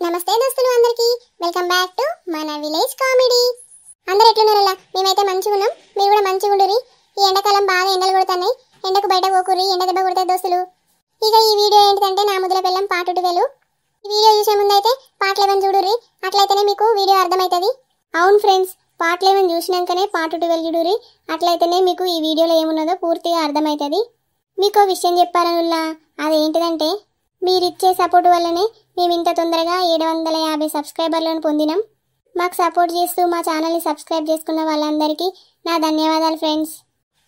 నమస్తే దోస్తులు అందరికీ వెల్కమ్ బ్యాక్ టు మన విలేజ్ కామెడీ. అందరూ ఎట్లున్నారలా? మేమైతే మంచిగా ఉన్నాం, మీరు కూడా మంచిగా ఉండుర్రి. ఈ ఎండాకాలం బాగా ఎండలు కొడుతున్నాయి, ఎండకు బయట పోకుర్రి, ఎండ దెబ్బ కొడతాయి దోస్తులు. ఇక ఈ వీడియో ఏంటిదంటే నా ముద్దుల పిల్లం పార్ట్ 12. ఈ వీడియో చూసే ముందు అయితే పార్ట్ 11 చూడుర్రి, అట్లయితేనే మీకు వీడియో అర్థమవుతుంది. అవును ఫ్రెండ్స్, పార్ట్ 11 చూసినాకనే పార్ట్ 12 చూడుర్రి, అట్లయితేనే మీకు ఈ వీడియోలో ఏమున్నదో పూర్తిగా అర్థమవుతుంది. మీకు విషయం చెప్పాలనుల్లా, అదేంటిదంటే మీరిచ్చే సపోర్ట్ వల్లనే మేము ఇంత తొందరగా 750 సబ్స్క్రైబర్లను పొందినాం. మాకు సపోర్ట్ చేస్తూ మా ఛానల్ని సబ్స్క్రైబ్ చేసుకున్న వాళ్ళందరికీ నా ధన్యవాదాలు ఫ్రెండ్స్.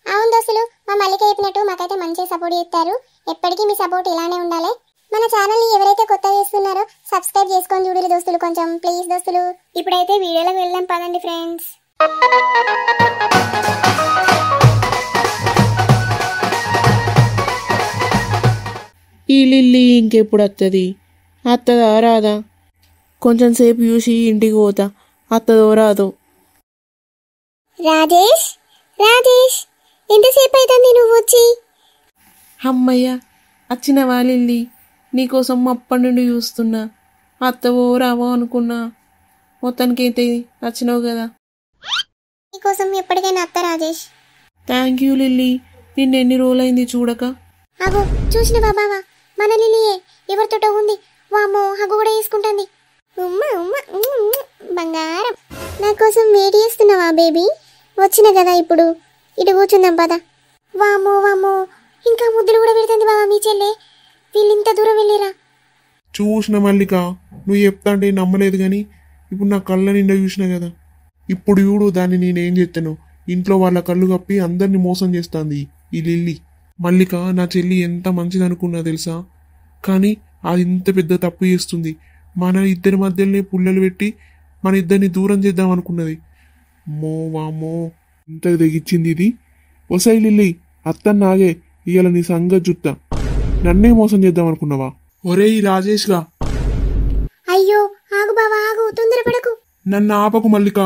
అవును దోస్తులు, మా మల్లిక చెప్పినట్టు మాకైతే మంచిగా సపోర్ట్ చేస్తారు. ఎప్పటికీ మీ సపోర్ట్ ఇలానే ఉండాలి. మన ఛానల్ని ఎవరైతే కొత్తగా చేస్తున్నారో సబ్స్క్రైబ్ చేసుకొని చూడరు దోస్తులు, కొంచెం ప్లీజ్ దోస్తులు. ఇప్పుడైతే వీడియోలోకి వెళ్దాం పదండి ఫ్రెండ్స్. ఈ లిల్లీ ఇంకెప్పుడు వస్తుంది? అత్తదా రాదా? కొంచెం సేపు చూసి ఇంటికి పోతా, అత్తదో రాదో. రాజేష్, రాజేష్, ఎంతసేపు అవుతుంది నువ్వు వచ్చి? అమ్మయ్య, వచ్చినవా లిల్లీ? నీకోసం అప్పటి నుండి చూస్తున్నా, అత్తవో రావో అనుకున్నా. మొత్తానికైతే వచ్చినావు కదా. నీకోసం ఎప్పటికైనా అత్త రాజేష్. థ్యాంక్ యూ లిల్లీ, నిన్నెన్ని రోజులైంది చూడక. అగో చూసినవా బావా, మన లిల్లీయే ఎవరితోటో ఉంది. వామ్మో, హగ్గు కూడా వేసుకుంటుంది. ఉమ్మ ఉమ్మ బంగారం. నా కోసం వెయిట్ చేస్తున్నావా బేబీ? వచ్చిన కదా ఇప్పుడు, ఇటు కూర్చుందాం పద. వామ్మో వామ్మో, ఇంకా ముద్దులు కూడా పెడుతుంది బావా మీ చెల్లె. వీళ్ళు ఇంత దూరం వెళ్ళిరా? చూసిన మల్లిక, నువ్వు చెప్తా అంటే నమ్మలేదు కానీ ఇప్పుడు నా కళ్ళ నిండా చూసినా కదా. ఇప్పుడు చూడు దాన్ని నేనేం చేస్తాను. ఇంట్లో వాళ్ళ కళ్ళు కప్పి అందరినీ మోసం చేస్తుంది ఈ లిల్లీ. మల్లిక నా చెల్లి ఎంత మంచిది అనుకున్నా తెలుసా, కానీ అది ఇంత పెద్ద తప్పు చేస్తుంది. మన ఇద్దరి మధ్యలోనే పుల్లలు పెట్టి మన ఇద్దరిని దూరం చేద్దాం అనుకున్నది. మో వామో, ఇంత తెగిచ్చింది ఇది. ఒసై లిల్లీ, అత్తన్నాగే ఇవాళ నీ సంగతి చూస్తా. నన్నే మోసం చేద్దాం అనుకున్నావా? ఒరే ఈ రాజేష్గా, అయ్యో ఆగు బావా ఆగు, తొందరపడకు. నన్ను ఆపకు మల్లిక.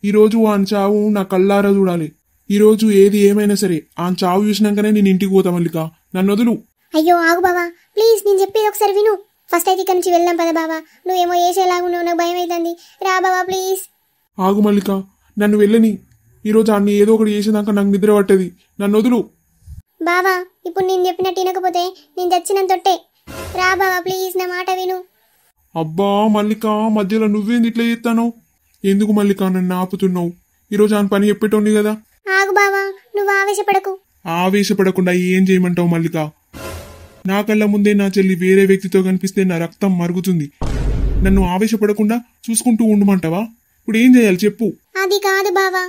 ఈరోజు ఆ చావు నా కళ్ళారా చూడాలి. ఈరోజు ఏది ఏమైనా సరే ఆ చావు చూసినాకనే నేను ఇంటికి పోతా మల్లిక, నన్ను వదులు. అయ్యో ఆగు బావా ప్లీజ్, నేను చెప్పేది ఒకసారి విను. ఫస్ట్ అయితే ఇక్కడ నుంచి వెళ్దాం పద బావా. నువ్వేమో వేసేలాగున్నావు, నాకు భయం అవుతుంది. రా బావా ప్లీజ్. ఆగు మల్లిక, నన్ను వెళ్ళని. ఈరోజు అన్ని ఏదో ఒకటి చేసేదాకా నాకు నిద్ర పట్టేది, నన్ను వదులు. బావా ఇప్పుడు నేను చెప్పినట్టు వినకపోతే నేను చచ్చినంతొట్టే. రా బావా ప్లీజ్, నా మాట విను. అబ్బా మల్లిక, మధ్యలో నువ్వేంది ఇట్లా చేస్తాను? ఎందుకు మల్లిక నన్ను ఆపుతున్నావు? ఈరోజు ఆయన పని చెప్పేటోంది కదా. ఆగు బావా, నువ్వు ఆవేశపడకు. ఆవేశపడకుండా ఏం చేయమంటావు మల్లిక? నా కళ్ళ ముందే నా చెల్లి వేరే వ్యక్తితో కనిపిస్తే నా రక్తం మరుగుతుంది. నన్ను ఆవేశపడకుండా చూసుకుంటూ ఉండమంటావా? ఇప్పుడు ఏం చేయాలి చెప్పు. అది కాదు బావా,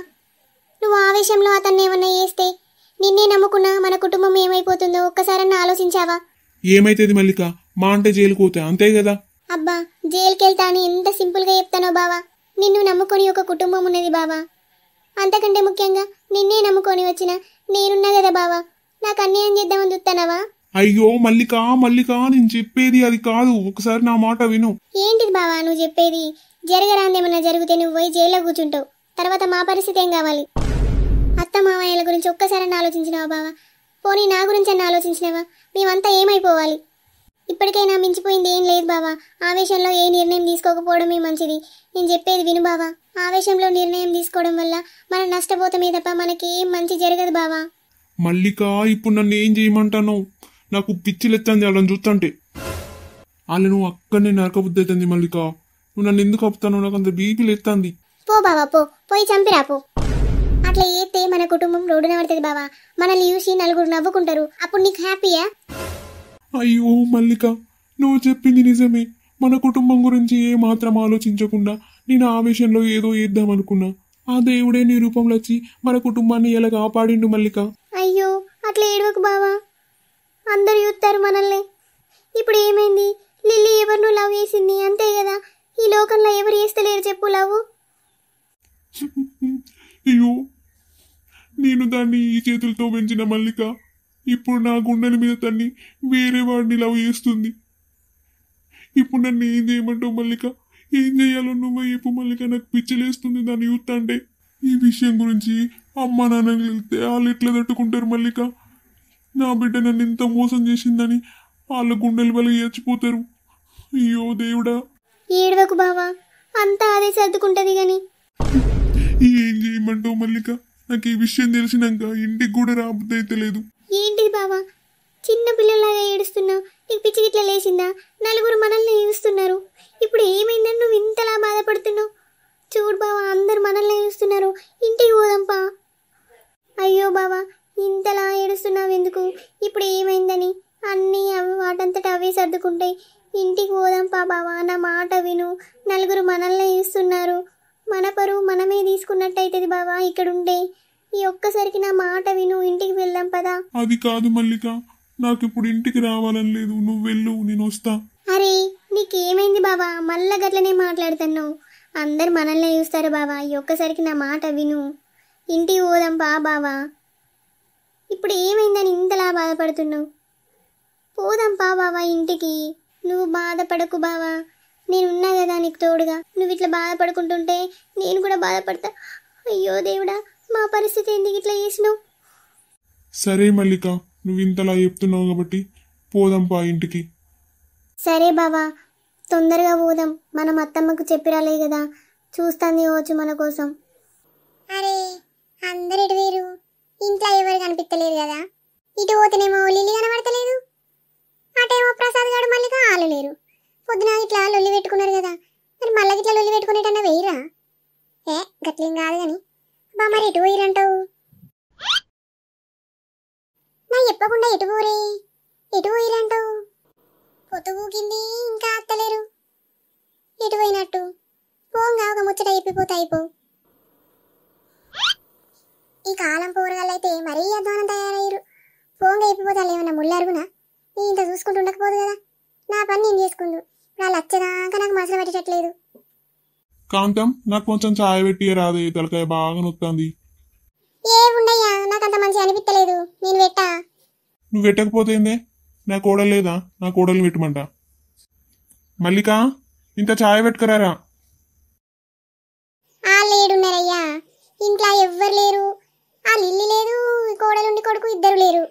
నువ్వు ఆవేశంలో అతన్ని ఏమన్నా చేస్తే నిన్నే నమ్ముకున్నా మన కుటుంబం ఏమైపోతుందో ఒక్కసారన్నా ఆలోచించావా? ఏమైతుంది మల్లిక, మా అంటే జైలుకు పోతా అంతే కదా. అబ్బా జైలుకి వెళ్తా అని ఎంత సింపుల్గా చెప్తానో బావా. నిన్ను నమ్ముకొని ఒక కుటుంబం ఉన్నది బావా. అంతకంటే ముఖ్యంగా నిన్నే నమ్ముకొని వచ్చిన నేనున్నా కదా బావా. నాకు అన్యాయం చేద్దామని చూస్తానవా? అయ్యో మల్లిక, మల్లిక నేను చెప్పేది అది కాదు, ఒకసారి నా మాట విను. ఏంటిది బావా నువ్వు చెప్పేది? జరగరాందేమన్నా జరిగితే నువ్వు పోయి జైల్లో కూర్చుంటావు. తర్వాత మా పరిస్థితి ఏం కావాలి? అత్త మామయ్యల గురించి ఒక్కసారన్నా ఆలోచించినావా బావా? పోనీ నా గురించి అన్న ఆలోచించినావా? మేమంతా ఏమైపోవాలి? ఇప్పటికైనా మించిపోయింది ఏం లేదు బావా. ఆవేశంలో ఏ నిర్ణయం తీసుకోకపోవడమే మంచిది. నేను చెప్పేది విను బావా. ఆవేశంలో నిర్ణయం తీసుకోవడం వల్ల మనం నష్టపోతామే తప్ప మనకి ఏం మంచి జరగదు బావా. మల్లిక ఇప్పుడు నన్ను ఏం చేయమంటాను? నాకు పిచ్చిలెత్తంది వాళ్ళని చూస్తుంటే. వాళ్ళు నువ్వు అక్కడనే నరకబుద్ధి అవుతుంది మల్లిక. నువ్వు నన్ను ఎందుకు ఆపుతాను? నాకు అంత బీపీలు ఎత్తంది. పో బావా పో, పోయి చంపిరా పో. అట్లా ఏతే మన కుటుంబం రోడ్డున పడుతుంది బావా. మనల్ని చూసి నలుగురు నవ్వుకుంటారు, అప్పుడు నీకు హ్యాపీయా? అయ్యో మల్లిక, నువ్వు చెప్పింది నిజమే. మన కుటుంబం గురించి ఏ మాత్రం ఆలోచించకుండా నేను ఆవేశంలో ఏదో చేద్దామనుకున్నా. ఆ దేవుడే నీ రూపంలో వచ్చి మన కుటుంబాన్ని ఎలా కాపాడిండు మల్లిక. అయ్యో అట్లా ఏడవకు బావా, అందరు చూస్తారు మనల్ని. ఇప్పుడు ఏమైంది? లిల్లీ ఎవరినో లవ్ చేసింది అంతే కదా. ఈ లోకంలో ఎవరు చేస్తలేరు చెప్పు లవ్. అయ్యో నేను దాన్ని ఈ చేతులతో పెంచిన మల్లిక ఇప్పుడు నా గుండెల మీద తన్ని వేరే వాడిని లవ్ చేస్తుంది. ఇప్పుడు నన్ను ఏం చేయమంటావు మల్లిక? ఏం చేయాలో నువ్వు చెప్పు మల్లిక, నాకు పిచ్చిలేస్తుంది దాన్ని చూస్తా అంటే. ఈ విషయం గురించి అమ్మ నాన్నకి వెళ్తే వాళ్ళు ఎట్లా తట్టుకుంటారు మల్లిక? నా బిడ్డ నన్ను ఇంత మోసం చేసిందని వాళ్ళ గుండెలు బలి చచ్చిపోతారు. అయ్యో దేవుడా. ఏడవకు బావా, అంతా అదే సర్దుకుంటది గాని. ఏం చేయమంటావు మల్లిక? నాకు ఈ విషయం తెలిసినాక ఇంటికి కూడా రాబుద్ది అయితే లేదు. ఏంటిది బావా, చిన్న పిల్లలాగా ఏడుస్తున్నావు? నీకు పిచ్చి గిట్ల లేచిందా? నలుగురు మనల్ని ఏడుస్తున్నారు. ఇప్పుడు ఏమైందని నువ్వు ఇంతలా బాధపడుతున్నావు? చూడు బావా, అందరు మనల్ని ఏడుస్తున్నారు. ఇంటికి పోదాంపా. అయ్యో బావా, ఇంతలా ఏడుస్తున్నావు ఎందుకు? ఇప్పుడు ఏమైందని? అన్నీ అవి వాటంతట అవే సర్దుకుంటాయి. ఇంటికి పోదాంపా బావా, నా మాట విను. నలుగురు మనల్ని ఏడుస్తున్నారు. మన పరువు మనమే తీసుకున్నట్టయితది బావా ఇక్కడుండే. ఈ ఒక్కసారికి నా మాట విను, ఇంటికి వెళ్దాం పదా. అది కాదు మల్లిక, నాకు ఇప్పుడు ఇంటికి రావాలని లేదు. నువ్వు వెళ్ళు, నేను వస్తా. అరే నీకేమైంది బావా, మళ్ళా గట్లనే మాట్లాడుతున్నావు? అందరు మనల్ని చూస్తారు బావా, ఈ ఒక్కసారికి నా మాట విను. ఇంటికి పోదాంపా బావా. ఇప్పుడు ఏమైందని ఇంతలా బాధపడుతున్నావు? పోదాంపా బావా ఇంటికి. నువ్వు బాధపడకు బావా, నేనున్నా కదా నీకు తోడుగా. నువ్వు ఇట్లా బాధపడుకుంటుంటే నేను కూడా బాధపడతా. అయ్యో దేవుడా, మా పరిస్థితి ఎందుకు ఇట్లా చేసినావు? సరే మల్లిక, నువ్వు ఇంతలా చెప్తున్నావు కాబట్టి పోదాంపా ఇంటికి. సరే బావా, తొందరగా పోదాం. మనం అత్తమ్మకు చెప్పి రాలే కదా, చూస్తాంది కావచ్చు మన కోసం. అరే అందరు ఇటు వేరు, ఇంట్లో ఎవరు కనిపించలేరు కదా. ఇటు పోతేనేమో లిల్లీ కనబడతలేదు, అటేమో ప్రసాద్ గారు మళ్ళీ ఆలు లేరు. పొద్దున ఇట్లా లొల్లి పెట్టుకున్నారు కదా, మరి మళ్ళీ ఇట్లా లొల్లి పెట్టుకునేటన్నా వెయ్యరా? గట్లేం కాదు కానీ బా, మరి ఎటు పోయిరంటావు? నా చెప్పకుండా ఎటు పోరే, ఎటు పోయిరంటావు? పొద్దుగూకింది ఇంకా అత్తలేరు. ఎటు పోయినట్టు? పోంగా ఒక ముచ్చట చెప్పిపోతే అయిపో. ఈ కాలం పోరగాళ్ళైతే మరీ అధ్వానం తయారయ్యారు. పోంగా చెప్పిపోతాను ఏమన్నా ముళ్ళరుగునా? నేను ఇంత చూసుకుంటూ ఉండకపోదు కదా. నా పని నేను చేసుకుందు. వాళ్ళు వచ్చేదాకా నాకు మనసులో పెట్టేటట్లేదు. కాంతం, నాకు కొంచెం చాయ్ పెట్టి రాదే, తలకాయ బాగా నొత్తాంది. ఏ ఉండయ్యా, నాకంత మంచిగా అనిపించలేదు, నేను పెట్టా. నువ్వు పెట్టకపోతేందే? నా కోడలు లేదా? నా కోడలు పెట్టమంట. మల్లిక, ఇంత చాయ్ పెట్టుకురారా. లేడున్నారయ్యా, ఇంట్లో ఎవ్వరు లేరు. ఆ లిల్లీ లేదు, కోడలుండి కొడుకు ఇద్దరు లేరు.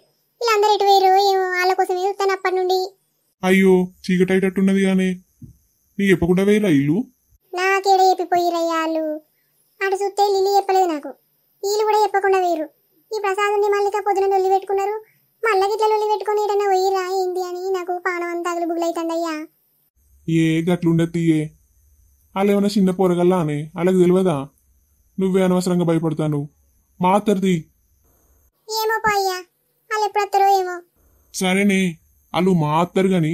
వీళ్ళందరూ ఎటు వేరు ఏమో, వాళ్ళ కోసం చూస్తాను అప్పటి నుండి. అయ్యో, చీకటైటట్టున్నది గానే. నీకు చెప్పకుండా వేయరా ఇల్లు? నాకేడ చెప్పిపోయిరయ్యా వాళ్ళు. అటు చూస్తే లిల్లీ చెప్పలేదు నాకు, వీళ్ళు కూడా చెప్పకుండా వేరు. ఈ ప్రసాదుని మల్లిక పొద్దున లొల్లి పెట్టుకున్నారు. మళ్ళీ గిట్ల లొల్లి పెట్టుకుని ఏడన్నా పోయిరా ఏంది అని నాకు పానం అంతా అగులు బుగులైతుందయ్యా. ఏ గట్లుండే తీయే, వాళ్ళు ఏమైనా చిన్న పోరగల్లా అని వాళ్ళకి తెలియదా? నువ్వే అనవసరంగా భయపడతాను. మాత్తరిది. ఏమో పోయ్యా, వాళ్ళు ఎప్పుడు వస్తారో ఏమో. సరేనే, వాళ్ళు మాత్తరు గాని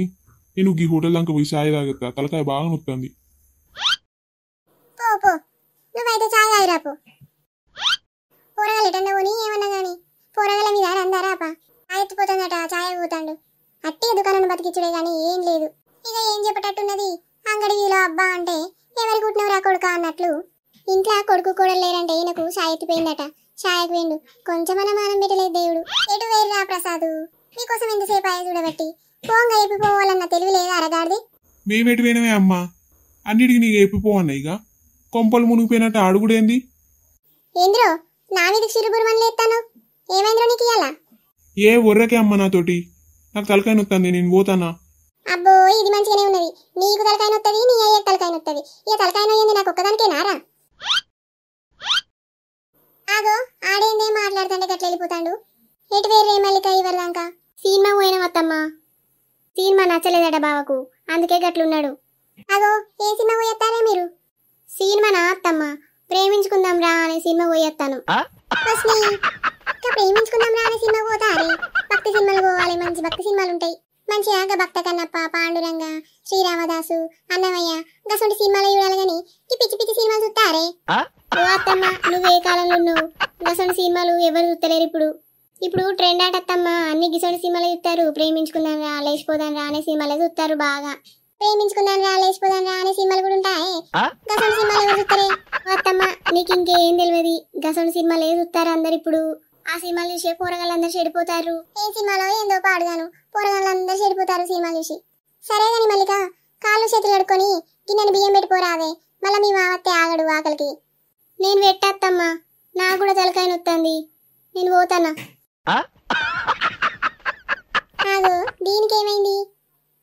నేను ఈ హోటల్ దాకా పోయి చాయ్ తాగెత్తా, తలకాయ బాగా నొత్తుంది. పో పో, నువ్వైతే చాయ్ తాగిరాపో. పోరగాలు ఎటన్నా పోని ఏమన్నా గాని పోరగాల మీద రందారాపా. ఎత్తిపోతుందట చాయ్ పోతాండు. అట్టిగా దుకాణాన్ని బతికిచ్చుడే గాని ఏం లేదు. ఇక ఏం చెప్పేటట్టున్నది? అంగడి వీలో అబ్బా అంటే ఎవరి కుట్టినవరా కొడుక అన్నట్లు. ఇంట్లో కొడుకు కూడా లేరంటే ఈయనకు చాయ్ ఎత్తిపోయిందట. చాయకు వేండు, కొంచెమన్నా మానం పెట్టలేదు దేవుడు. ఎటు వేరురా ప్రసాదు, మీకోసం ఎంతసేపు అయ్యే చూడబట్టి. పోంగా ఎప్పిపోవాలన్న తెలివి లేదా అరగాడిది? మేమెటు పోయినవే అమ్మా, అన్నిటికి నీకు ఎప్పిపోవన్నా. ఇక కొంపలు మునిగిపోయినట్టు అడుగుడేంది? ఏంద్రో నా మీదకి చిరుబురుమని లేస్తాను? ఏమైంద్రో నీకు ఇయ్యాల? ఏ ఒర్రకే అమ్మ నాతోటి, నాకు తలకాయ నొత్తంది, నేను పోతానా. అబ్బో ఇది మంచిగానే ఉన్నది. నీకు తలకాయ నొత్తది, నీ అయ్యకు తలకాయ నొత్తది. ఇక తలకాయ నొయ్యింది నాకు ఒక్కదానికే నారా? ఆగో ఆడేందే మాట్లాడుతుంటే గట్ల వెళ్ళిపోతాడు. ఎటు వేరే మల్లిక ఇవ్వదాకా సినిమా పోయిన అత్తమ్మ. సినిమా నచ్చలేదట బావకు, అందుకే గట్లున్నాడు. అగో ఏ సినిమా పోయేస్తారా మీరు? సినిమా నా అత్తమ్మ, ప్రేమించుకుందాం రా అనే సినిమా పోయేస్తాను. ప్రేమించుకుందాం రా అనే సినిమా పోతారే? భక్తి సినిమాలు పోవాలి, మంచి భక్తి సినిమాలు ఉంటాయి. మంచిగా భక్త కన్నప్ప, పాండురంగ, శ్రీరామదాసు, అన్నమయ్య గసంటి సినిమాలు చూడాలి గాని ఈ పిచ్చి పిచ్చి సినిమాలు చూస్తారే? ఓ అత్తమ్మ, నువ్వే కాలంలో ఉన్నావు? గసంటి సినిమాలు ఎవరు చూస్తలేరు ఇప్పుడు. ఇప్పుడు ట్రెండ్ ఆటత్తమ్మ, అన్ని గిసంటి సినిమాలు చూస్తారు. ప్రేమించుకుందాం రా, లేచిపోదాం రా అనే సినిమాలే చూస్తారు బాగా. ప్రేమించుకుందాం రా, లేచిపోదాం రా అనే సినిమాలు కూడా ఉంటాయి. గసంటి సినిమాలు ఎవరు చూస్తారే? అత్తమ్మ, నీకు ఇంకేం తెలియదు. గసంటి సినిమాలే చూస్తారు అందరు ఇప్పుడు. ఆ సినిమాలు చూసే పోరగాళ్ళందరూ చెడిపోతారు. ఏ సినిమాలో ఏందో పాడుగాను, పోరగాళ్ళందరూ చెడిపోతారు సినిమాలు చూసి. సరే గాని మల్లిక, కాళ్ళు చేతులు కడుక్కొని గిన్నెని బియ్యం పెట్టిపోరావే, మళ్ళీ మీ మావత్తే ఆగడు ఆకలికి. నేను పెట్టేత్తమ్మా, నాకు కూడా తలకాయ నొత్తంది, నేను పోతానా. ఆగో దీనికి ఏమైంది?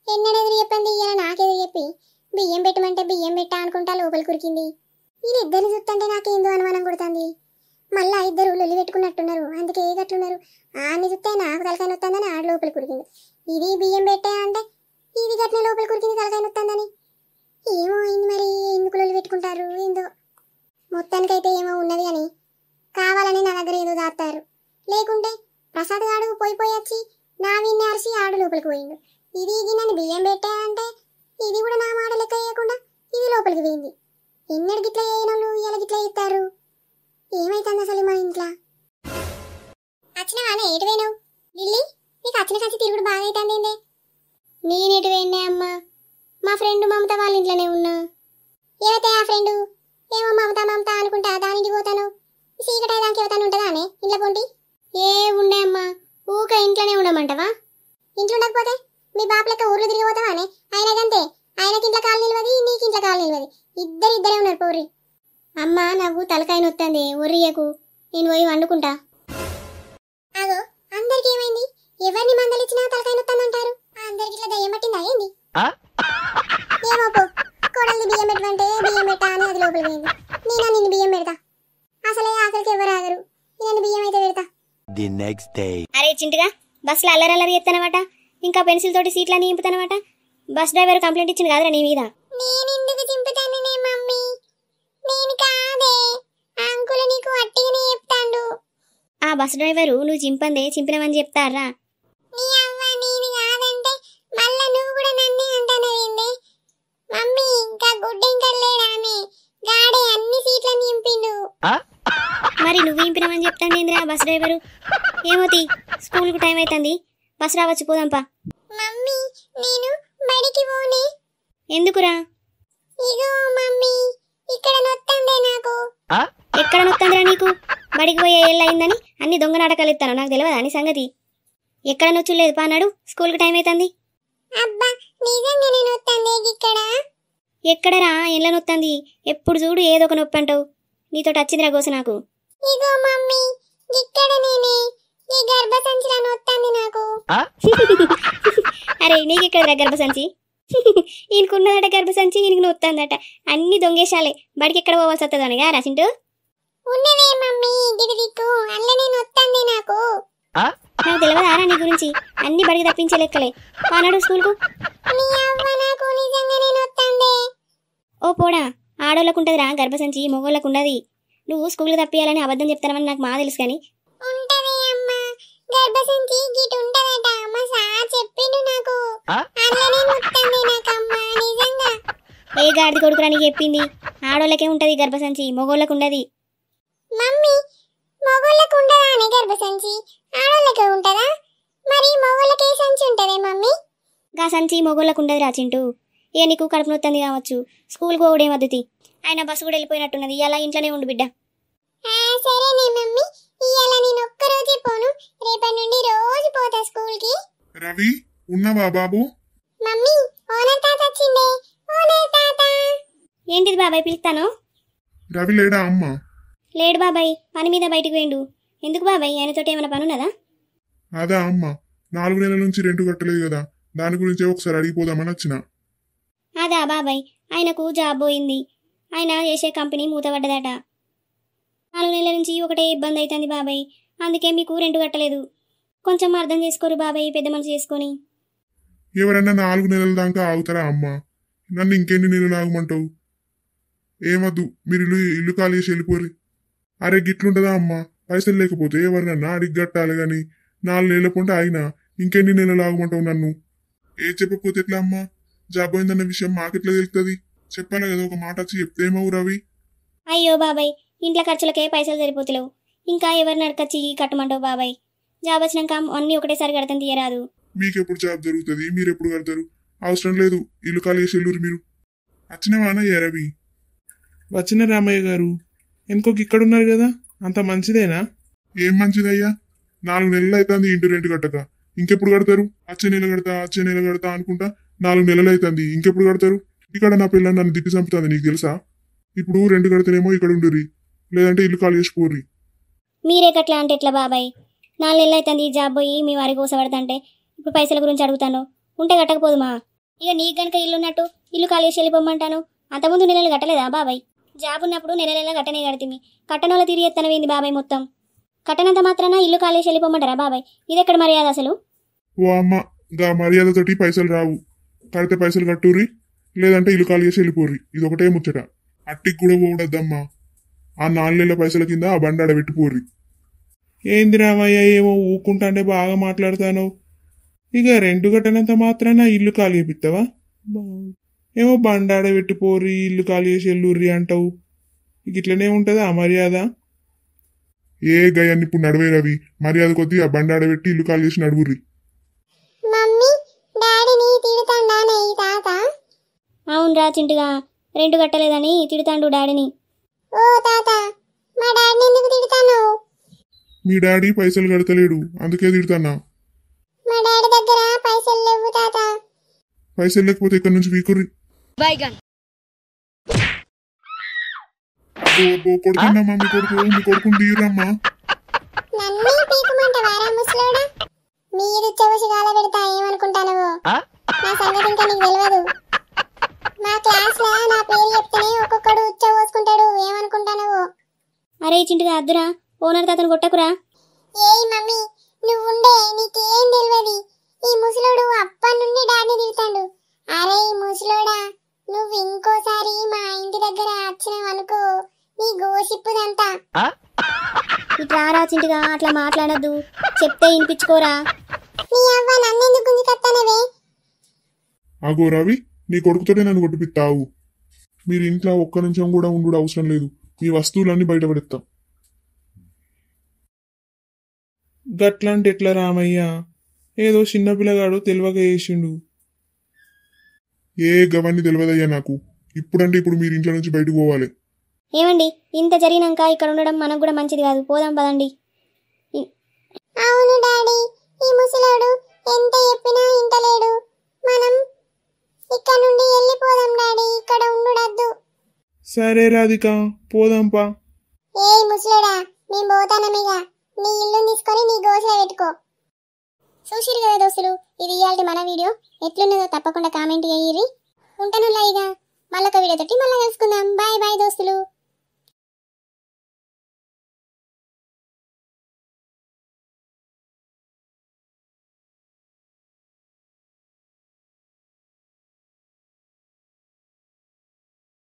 ఎన్నడెదురు చెప్పండి, ఇయ్యాల నాకెదురు చెప్పి బియ్యం పెట్టమంటే బియ్యం పెట్టా అనుకుంటా లోపలికి కురికింది. వీళ్ళిద్దరిని చూస్తుంటే నాకేందో అనుమానం కొడుతుంది. మళ్ళా ఇద్దరు లొల్లి పెట్టుకున్నట్టున్నారు, అందుకే గట్లున్నారు. ఆడిని చూస్తే నాకు తలకాయ నొత్తందని ఆడ లోపలికి కురికింది. ఇది బియ్యం పెట్టా అంటే ఇది గట్ల లోపలికి కురికింది తలకాయ నొత్తందని. ఏమో అయింది మరి, ఎందుకు లొల్లి పెట్టుకుంటారు ఏందో. మొత్తానికైతే ఏమో ఉన్నది అని కావాలని నా దగ్గర ఏదో దాస్తారు. లేకుంటే ప్రసాద్ గాడు పోయి వచ్చి నా విన్ని అరిసి ఆడు లోపలికి పోయిండు. ఇది నన్ను బియ్యం పెట్టా అంటే ఇది కూడా నా మాట లెక్క వేయకుండా ఇది లోపలికి పోయింది. ఎన్నడు గిట్లా చేయను ఇలా గిట్లా ఇస్తారు. ఏమైతుంది అసలు మా ఇంట్లో? వచ్చినవానే ఎటు పోయినావు లిల్లీ? నీకు వచ్చిన కచ్చి తిరుగుడు బాగా అవుతుంది ఏందే? నేనెటు పోయినా అమ్మా, మా ఫ్రెండ్ మమత వాళ్ళ ఇంట్లోనే ఉన్నా. ఏవైతే ఆ ఫ్రెండు? ఏమో మమత మమత అనుకుంటా దానికి పోతాను. చీకటి దానికి పోతాను ఉంటుందా అనే ఇంట్లో పొంటి? ఏ ఉండే అమ్మా, ఊక ఇంట్లోనే ఉండమంటావా? ఇంట్లో ఉండకపోతే మీ బాప లెక్క ఊర్లో తిరిగిపోతావా అనే? ఆయన కంతే, ఆయనకి ఇంట్లో కాలు నిలవది, నీకు ఇంట్లో కాలు నిలవది. ఇద్దరే ఉన్నారు పోర్రి. అమ్మా నాకు తలకాయ నొత్తంది, ఒర్రియకు, నేను పోయి వండుకుంటా. అగో అందరికి ఏమైంది? ఎవరిని మందలిచ్చినా తలకాయ నొత్తందంటారు. అందరికి ఇట్లా దయ్యం పట్టిందా ఏంది? ఏమో పో, కోడల్ని బియ్యం పెట్టమంటే బియ్యం పెట్టా అని అది లోపలికి పోయింది. నిన్ను బియ్యం పెడతా. అసలే ఆఖరికి ఎవరు ఆగరు, నేను బియ్యం అయితే పెడతా. అరే చింటుగా, బస్సులో అల్లరల్లరి ఎత్తానమాట, ఇంకా పెన్సిల్ తోటి సీట్లని నింపుతానమాట. బస్ డ్రైవర్ కంప్లైంట్ ఇచ్చింది కాదురా నీ మీద. నేను ఎందుకు చింపుతాననే మమ్మీ? నేను కాదే, అంకుల్ నీకు అట్టిగానే చెప్తాండు. ఆ బస్ డ్రైవరు నువ్వు చింపందే చింపినవని చెప్తారా? నీ అవ్వ నేను కాదంటే మళ్ళా నువ్వు కూడా నన్నే అంటానవేందే? మమ్మీ ఇంకా గుడ్డ ఇంకా లేదానే, గాడే అన్ని సీట్లని నింపిండు. మరి నువ్వు ఇంపినామని చెప్తాండేంద్రా బస్ డ్రైవరు? ఏమోతి, స్కూల్కు టైం అవుతుంది, బస్ రావచ్చు, పోదాంపా. మమ్మీ నేను బడికి పోనే. ఎందుకురా? ఇగో మమ్మీ ఇక్కడ నొత్తందే నాకు. ఎక్కడ నొత్తందిరా నీకు? బడికి పోయే ఏళ్ళయిందని అన్ని దొంగ నాటకాలు ఇస్తాను, నాకు తెలియదా అని సంగతి? ఎక్కడ నొచ్చులేదు పానాడు, స్కూల్కి టైం అవుతుంది. అబ్బా నిజంగానే నొత్తందే ఇక్కడ. ఎక్కడరా ఎల్ల నొత్తంది? ఎప్పుడు చూడు ఏదో ఒక నొప్పి అంటావు, నీతో వచ్చిందిరా గోస నాకు. ఇగో మమ్మీ ఇక్కడ నేనే, ఈ గర్భసంచిలో నొత్తంది నాకు. అరే నీకెక్కడరా గర్భసంచి? ఈయనకున్నదట గర్భసంచి, ఈయనకు నొత్తందట. అన్ని దొంగేశాలే, బడికి ఎక్కడ పోవాల్సి వస్తుంది అనగా రాసింటూ. ఉన్నవే మమ్మీ గిడి దిక్కు, అల్లనే నొత్తంది నాకు. నాకు తెలియదా నీ గురించి? అన్ని బడికి తప్పించే లెక్కలే, పానాడు స్కూల్కు. ఓ పోడా, ఆడోళ్ళకు ఉంటదిరా గర్భసంచి, మగోళ్ళకు ఉండదు. నువ్వు స్కూల్కి తప్పియాలని అబద్ధం చెప్తానని నాకు మా తెలుసు కానీ. ఏ గాడిది కొడుకురా నీకు చెప్పింది? ఆడోళ్ళకే ఉంటది గర్భసంచి, మగోళ్ళకు ఉండదు. మమ్మీ మగోళ్ళకు ఉండదా అనే గర్భసంచి, ఆడోళ్ళకే ఉంటదా? మరి మగోళ్ళకి ఏ సంచి ఉంటదే మమ్మీ? గా సంచి మగోళ్ళకు ఉండదు రా చింటూ. ఏ నీకు కడుపు నొత్తంది కావచ్చు, స్కూల్కి పోవడేం వద్దుతి. ఆయన బస్సు కూడా వెళ్ళిపోయినట్టున్నది, ఇలా ఇంట్లోనే ఉండు బిడ్డ. సరేనే మమ్మీ, ఇయాల నేను ఒక్కరోజే పోను, రేపటి నుండి రోజు పోతా స్కూల్కి. రవి ఉన్నావా బాబు? మమ్మీ ఓనర్ తాత వచ్చిండే. ఓనర్ తాత. ఏంటిది బాబాయ్ పిలుస్తాను? రవి లేడా అమ్మ? లేడు బాబాయ్, పని మీద బయటకు పోయిండు. ఎందుకు బాబాయ్, ఆయనతోటి ఏమైనా పని ఉన్నదా? అదా అమ్మ, 4 నెలల నుంచి రెంట్ కట్టలేదు కదా, దాని గురించే ఒకసారి అడిగిపోదామని వచ్చిన. అదా బాబాయ్, ఆయనకు జాబ్ పోయింది, ఆయన చేసే కంపెనీ మూతపడ్డదట. 4 నెలల నుంచి ఒకటే ఇబ్బంది అవుతుంది బాబాయ్, అందుకే మీకు రెంట్ కట్టలేదు. కొంచెం అర్థం చేసుకోరు బాబాయ్, పెద్ద మనసు చేసుకొని. ఎవరన్నా 4 నెలల దాకా ఆగుతారా అమ్మ? నన్ను ఇంకెన్ని నెలలు ఆగమంటావు? ఏమద్దు, మీరు ఇల్లు ఖాళీ చేసి వెళ్ళిపోరు. అరే గిట్లుంటదా అమ్మ, పైసలు లేకపోతే ఎవరినన్నా అడిగి కట్టాలి గాని 4 నెలల పూట అయినా ఇంకెన్ని నెలలు ఆగమంటావు నన్ను? ఏ చెప్పకపోతే ఎట్లా అమ్మా? జాబ్ అయిందన్న విషయం మాకెట్లా తెలుస్తుంది? చెప్పాలి కదా, ఒక మాట వచ్చి చెప్తేమవు రవి. అయ్యో బాబాయ్, ఇంట్లో ఖర్చులకే పైసలు సరిపోతలేవు, ఇంకా ఎవరిని అడకచ్చి కట్టమంటావు బాబాయ్? జాబ్ వచ్చినాక అన్ని ఒకటేసారి కడతాను తీయరాదు. మీకెప్పుడు జాబ్ జరుగుతుంది, మీరు ఎప్పుడు కడతారు? అవసరం లేదు, ఇల్లు ఖాళీ చేసి వెళ్ళూరు మీరు. వచ్చినవానా రవి? వచ్చిన రామయ్య గారు, ఇంకొక ఇక్కడున్నారు కదా, అంత మంచిదేనా? ఏం మంచిదయ్యా, 4 నెలలు అవుతుంది ఇంటి రెంట్ కట్టక. ఇంకెప్పుడు కడతారు? వచ్చే నెల కడతా అనుకుంటా 4 నెలలు అవుతుంది, ఇంకెప్పుడు కడతారు? ఇక్కడ నా పిల్లని నన్ను తిట్టి చంపుతుంది, నీకు తెలుసా? ఇప్పుడు రెంట్ కడితేనేమో ఇక్కడ ఉండుర్రి, లేదంటే ఇల్లు ఖాళీ చేసి పోర్రి. మీరే కట్లా అంటే ఎట్లా బాబాయ్? 4 నెలలు అవుతుంది జాబ్ పోయి మీ వారికి కోసపడతంటే ఇప్పుడు పైసల గురించి అడుగుతాను, ఉంటే కట్టకపోదుమా? ఇక నీకు గనక ఇల్లున్నట్టు ఇల్లు ఖాళీ చేసి వెళ్ళిపోమ్మంటాను. అంతకుముందు నెలలు కట్టలేదా బాబాయ్? జాబ్ ఉన్నప్పుడు నెల కట్టనే కడితిమి. కట్టనోళ్ళ తిరిగి ఎత్తనవేంది బాబాయ్ మొత్తం? కట్టనంత మాత్రాన ఇల్లు ఖాళీ చేసి వెళ్ళిపోమంటారా బాబాయ్? ఇదెక్కడ మర్యాద అసలు? ఓ అమ్మ, గా మర్యాదతోటి పైసలు రావు. కడితే పైసలు కట్టుర్రి, లేదంటే ఇల్లు ఖాళీ చేసి వెళ్ళిపోర్రి. ఇది ఒకటే ముచ్చట. అట్టికి కూడా పోవడద్దమ్మా. ఆ 4 నెలల పైసల కింద ఆ బండాడ పెట్టిపోర్రి. ఏంది రామయ్య ఏమో ఊకుంటాంటే బాగా మాట్లాడతాను. ఇక రెంట్ కట్టనంత మాత్రాన ఇల్లు ఖాళీ చేపిస్తావా? ఏమో బండాడ పెట్టిపోరి ఇల్లు ఖాళీ చేసి ఎల్లుర్రి అంటావు. ఇక ఇట్లనే ఉంటుందా ఆ మర్యాద? ఏ గయాన్ని ఇప్పుడు నడవే రవి. మర్యాద కొద్దీ ఆ బండాడ పెట్టి ఇల్లు ఖాళీ చేసి నడువుర్రి. మమ్మీ డాడీని తిడుతాండానే ఈ తాత? అవునరా చింటుగా, రెంట్ కట్టలేదని తిడుతాండు డాడీని. ఓ తాత, మా డాడీని ఎందుకు తిడుతాను? మీ డాడీ పైసలు కడతలేడు, అందుకే తిడతానా. మా డాడీ దగ్గర పైసలు లేవు తాత. పైసలు లేకపోతే ఇక్కడ నుంచి వీకుర్రి. కొడుకున్నమ్మా, మీ కొడుకుని తీయరమ్మా. నన్నే పీకమంటావారా ముసలోడా? మీరు ఉచ్చబోసి గాల పెడతా ఏమనుకుంటానో నా సంగతి ఇంకా నీకు తెలియదు. మా క్లాస్ లో నా పేరు చెప్తేనే ఒక్కొక్కడు ఉచ్చ పోసుకుంటాడు, ఏమనుకుంటానో. అరే చింటుగా అద్దురా, ఓనర్ తాతను కొట్టకురా. ఏయ్ మమ్మీ, నువ్వుండే, నీకేం తెలియదు. ఈ ముసలోడు అప్పటి నుండి డాడీని తిడతాడు. అరే ఈ ముసలోడా, నువ్వు ఇంకోసారి మా ఇంటి దగ్గర వచ్చినావనుకో, నీ గోసిప్పుదంతా. ఇట్లా చింటుగా అట్లా మాట్లాడద్దు, చెప్తే వినిపించుకోరా. నీ అవ్వ నన్నెందుకు గుంజుకొస్తానవే? ఆగో రవి, నీ కొడుకుతోనే నన్ను కొట్టిపిస్తావు. మీరు ఇంట్లో ఒక్క నిమిషం కూడా ఉండు అవసరం లేదు. మీ వస్తువులన్నీ బయటపడేస్తాం. గట్లాంటి ఎట్లా రామయ్య? ఏదో చిన్నపిల్లగాడు తెలివక చేసిండు. ఏ గవన్నీ తెలియదయ్యా నాకు. ఇప్పుడంటే ఇప్పుడు మీరు ఇంట్లో నుంచి బయటకు పోవాలి. ఏమండి, ఇంత జరిగినాక ఇక్కడ ఉండడం మనకు కూడా మంచిది కాదు. పోదాం పదండి. అవును డాడీ, ఈ ముసలోడు ఎంత చెప్పినా ఇంటలేడు. మనం ఇక్కడ నుండి వెళ్ళిపోదాం డాడీ, ఇక్కడ ఉండుడద్దు. సరే రాధిక, పోదాంపా. ఏయ్ ముసలోడా, మేము పోతానమిగా. నీ ఇల్లు తీసుకొని నీ గోసలో పెట్టుకో. చూసిరు కదా దోస్తులు, ఇది ఇయాల్టి మన వీడియో. ఎట్లున్నదో తప్పకుండా కామెంట్ చేయిరి. ఉంటాను లైగా. మళ్ళొక వీడియో తోటి మళ్ళీ కలుసుకుందాం. బాయ్ బాయ్ దోస్తులు.